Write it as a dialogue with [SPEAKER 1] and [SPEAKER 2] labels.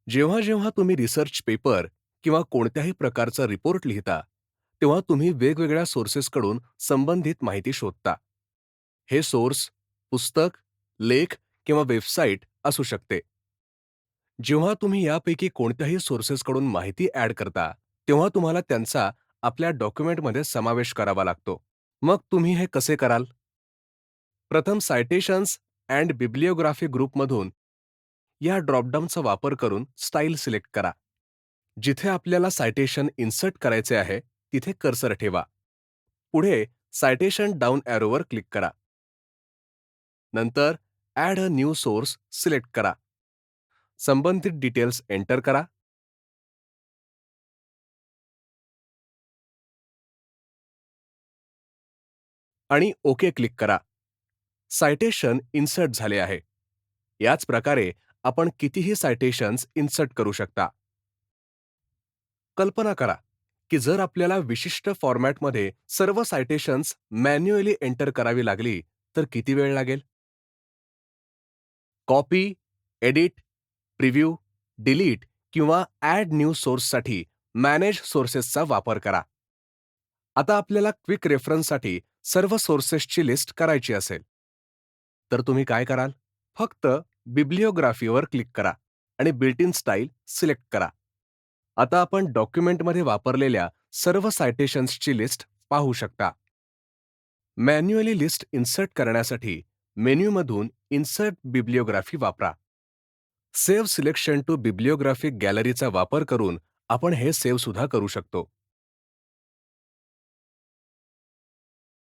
[SPEAKER 1] जेव्हा जेव्हा तुम्ही रिसर्च पेपर किंवा कोणत्याही प्रकारचा रिपोर्ट लिहिता, तेव्हा तुम्ही वेगवेगळ्या सोर्सेसकडून संबंधित माहिती शोधता. हे सोर्स, पुस्तक, लेख किंवा वेबसाईट असू शकते. जेव्हा तुम्ही यापैकी कोणत्याही सोर्सेसकडून माहिती ॲड करता, तेव्हा तुम्हाला त्यांचा आपल्या डॉक्युमेंटमध्ये समावेश करावा लागतो. मग तुम्ही हे कसे कराल? प्रथम सायटेशन्स अँड बिब्लिओग्राफी ग्रुपमधून या ड्रॉपडाऊनचा वापर करून स्टाईल सिलेक्ट करा. जिथे आपल्याला सायटेशन इन्सर्ट करायचे आहे, तिथे कर्सर ठेवा. पुढे सायटेशन डाऊन ॲरोवर क्लिक करा. नंतर add a new source select करा. संबंधित डिटेल्स एंटर करा आणि ओके क्लिक करा. सायटेशन इन्सर्ट झाले आहे. याच प्रकारे आपण कितीही सायटेशन्स इन्सर्ट करू शकता. कल्पना करा की जर आपल्याला विशिष्ट फॉर्मॅटमध्ये सर्व सायटेशन्स मॅन्युअली एंटर करावी लागली तर किती वेळ लागेल? कॉपी, एडिट, प्रिव्ह्यू, डिलीट किंवा ॲड न्यू सोर्ससाठी मॅनेज सोर्सेसचा वापर करा. आता आपल्याला क्विक रेफरन्ससाठी सर्व सोर्सेसची लिस्ट करायची असेल, तर तुम्ही काय कराल? फक्त बिब्लिओग्राफीवर क्लिक करा आणि बिल्ट इन स्टाईल सिलेक्ट करा. आता आपण डॉक्युमेंटमध्ये वापरलेल्या सर्व सायटेशन्सची लिस्ट पाहू शकता. मॅन्युअली लिस्ट इन्सर्ट करण्यासाठी मेन्यूमधून इन्सर्ट बिब्लिओग्राफी वापरा. सेव्ह सिलेक्शन टू बिब्लिओग्राफिक गॅलरीचा वापर करून आपण हे सेव्ह सुद्धा करू शकतो.